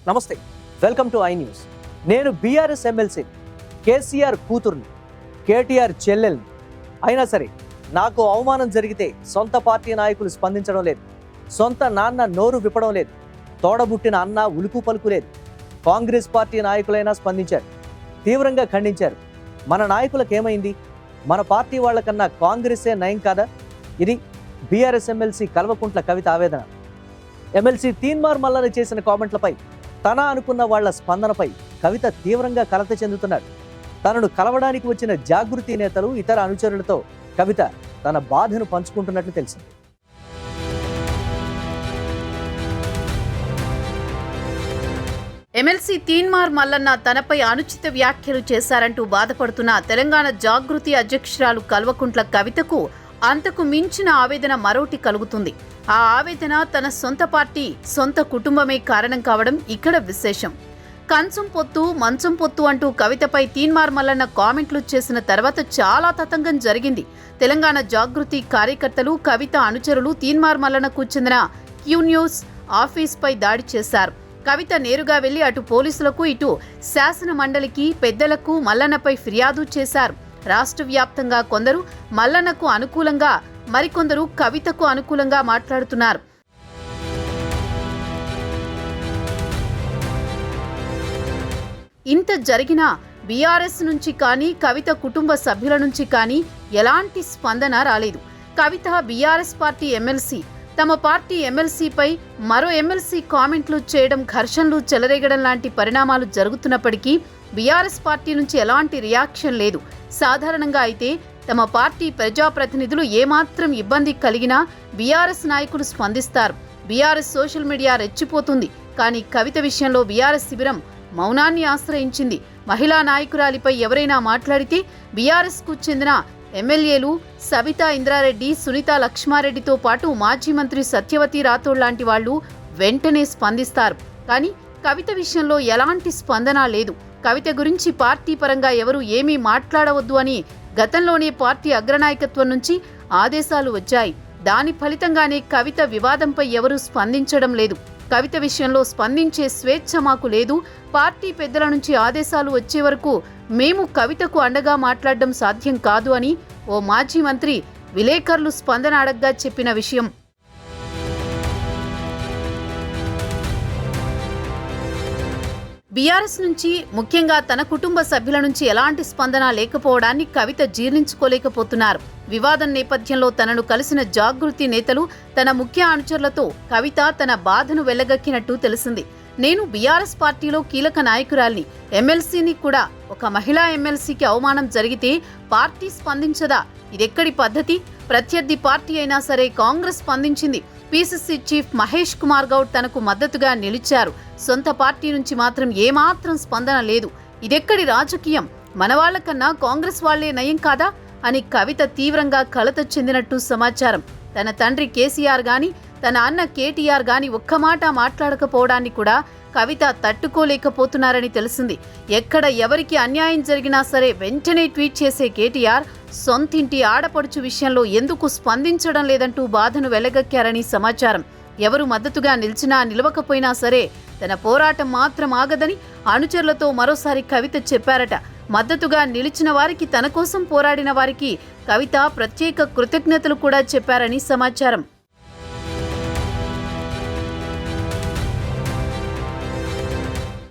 నమస్తే, welcome to I news. నేను BRS MLC, KCR కూతుర్ని, కేటీఆర్ చెల్లెల్ని. అయినా సరే నాకు అవమానం జరిగితే సొంత పార్టీ నాయకులు స్పందించడం లేదు, సొంత నాన్న నోరు విప్పడం లేదు, తోడబుట్టిన అన్న ఉలుకు పలుకు లేదు. కాంగ్రెస్ పార్టీ నాయకులైనా స్పందించారు, తీవ్రంగా ఖండించారు. మన నాయకులకు ఏమైంది? మన పార్టీ వాళ్ళకన్నా కాంగ్రెసే నయం కాదా? ఇది బీఆర్ఎస్ ఎమ్మెల్సీ కల్వకుంట్ల కవిత ఆవేదన. ఎమ్మెల్సీ తీన్మార్ మల్లన చేసిన కామెంట్లపై, తన అనుకున్న వాళ్ల స్పందనపై కవిత తీవ్రంగా కలత చెందుతున్నారు. తనను కలవడానికి వచ్చిన జాగృతి నేతలు, ఇతర అనుచరులతో కవిత తన బాధను పంచుకుంటున్నట్లు తెలిసింది. ఎమ్మెల్సీ తీన్మార్ మల్లన్న తనపై అనుచిత వ్యాఖ్యలు చేశారంటూ బాధపడుతున్న తెలంగాణ జాగృతి అధ్యక్షురాలు కల్వకుంట్ల కవితకు అంతకు మించిన ఆవేదన మరోటి కలుగుతుంది. ఆ ఆవేదన తన సొంత పార్టీ, సొంత కుటుంబమే కారణం కావడం ఇక్కడ విశేషం. కంచం పొత్తు, మంచం పొత్తు అంటూ కవితపై తీన్మార్ మల్లన్న కామెంట్లు చేసిన తర్వాత చాలా తతంగం జరిగింది. తెలంగాణ జాగృతి కార్యకర్తలు, కవిత అనుచరులు తీన్మార్ మల్లన్నకు చెందిన క్యూ న్యూస్ ఆఫీస్పై దాడి చేశారు. కవిత నేరుగా వెళ్లి అటు పోలీసులకు, ఇటు శాసన మండలికి పెద్దలకు మల్లన్నపై ఫిర్యాదు చేశారు. రాష్ట్ర వ్యాప్తంగా కొందరు మల్లన్నకు అనుకూలంగా, మరికొందరు కవితకు అనుకూలంగా మాట్లాడుతున్నారు. ఇంత జరిగినా బీఆర్ఎస్ నుంచి కానీ, కవిత కుటుంబ సభ్యుల నుంచి కానీ ఎలాంటి స్పందన రాలేదు. కవిత బీఆర్ఎస్ పార్టీ ఎమ్మెల్సీ, తమ పార్టీ ఎమ్మెల్సీపై మరో ఎమ్మెల్సీ కామెంట్లు చేయడం, ఘర్షణలు చెలరేగడం లాంటి పరిణామాలు జరుగుతున్నప్పటికీ బీఆర్ఎస్ పార్టీ నుంచి ఎలాంటి రియాక్షన్ లేదు. సాధారణంగా అయితే తమ పార్టీ ప్రజాప్రతినిధులు ఏమాత్రం ఇబ్బంది కలిగినా బీఆర్ఎస్ నాయకులు స్పందిస్తారు. బీఆర్ఎస్ సోషల్ మీడియా రెచ్చిపోతుంది. కానీ కవిత విషయంలో బీఆర్ఎస్ శిబిరం మౌనాన్ని ఆశ్రయించింది. మహిళా నాయకురాలిపై ఎవరైనా మాట్లాడితే బీఆర్ఎస్కు చెందిన ఎమ్మెల్యేలు సబితా ఇంద్రారెడ్డి, సునీతా లక్ష్మారెడ్డితో పాటు మాజీ మంత్రి సత్యవతి రాథోడ్ లాంటి వాళ్లు వెంటనే స్పందిస్తారు. కానీ కవిత విషయంలో ఎలాంటి స్పందన లేదు. కవిత గురించి పార్టీ పరంగా ఎవరూ ఏమీ మాట్లాడవద్దు అని గతంలోనే పార్టీ అగ్రనాయకత్వం నుంచి ఆదేశాలు వచ్చాయి. దాని ఫలితంగానే కవిత వివాదంపై ఎవరూ స్పందించడం లేదు. కవిత విషయంలో స్పందించే స్వేచ్ఛ మాకు లేదు. పార్టీ పెద్దల నుంచి ఆదేశాలు వచ్చే వరకు మేము కవితకు అండగా మాట్లాడడం సాధ్యం కాదు అని ఓ మాజీ మంత్రి విలేకరులు స్పందన అడగ్గా చెప్పిన విషయం. బీఆర్ఎస్ నుంచి, ముఖ్యంగా తన కుటుంబ సభ్యుల నుంచి ఎలాంటి స్పందన లేకపోవడాన్ని కవిత జీర్ణించుకోలేకపోతున్నారు. వివాదం నేపథ్యంలో తనను కలిసిన జాగృతి నేతలు, తన ముఖ్య అనుచరులతో కవిత తన బాధను వెళ్లగక్కినట్టు తెలిసింది. నేను బీఆర్ఎస్ పార్టీలో కీలక నాయకురాల్ని, ఎమ్మెల్సీని కూడా. ఒక మహిళా ఎమ్మెల్సీకి అవమానం జరిగితే పార్టీ స్పందించదా? ఇదెక్కడి పద్ధతి? ప్రత్యర్థి పార్టీ అయినా సరే కాంగ్రెస్ స్పందించింది. పీసీసీ చీఫ్ మహేష్ కుమార్ గౌడ్ తనకు మద్దతుగా నిలిచారు. సొంత పార్టీ నుంచి మాత్రం ఏమాత్రం స్పందన లేదు. ఇదెక్కడి రాజకీయం? మనవాళ్లకన్నా కాంగ్రెస్ వాళ్లే నయం కాదా అని కవిత తీవ్రంగా కలత చెందినట్టు సమాచారం. తన తండ్రి కేసీఆర్ గాని, తన అన్న కేటీఆర్ గాని ఒక్క మాట మాట్లాడకపోవడాన్ని కూడా కవిత తట్టుకోలేకపోతున్నారని తెలిసింది. ఎక్కడ ఎవరికి అన్యాయం జరిగినా సరే వెంటనే ట్వీట్ చేసే కేటీఆర్ సొంతింటి ఆడపడుచు విషయంలో ఎందుకు స్పందించడం లేదంటూ బాధను వెళ్లగక్కారని సమాచారం. ఎవరు మద్దతుగా నిలిచినా నిలవకపోయినా సరే తన పోరాటం మాత్రం ఆగదని అనుచరులతో మరోసారి కవిత చెప్పారట. మద్దతుగా నిలిచిన వారికి, తన కోసం పోరాడిన వారికి కవిత ప్రత్యేక కృతజ్ఞతలు కూడా చెప్పారని సమాచారం.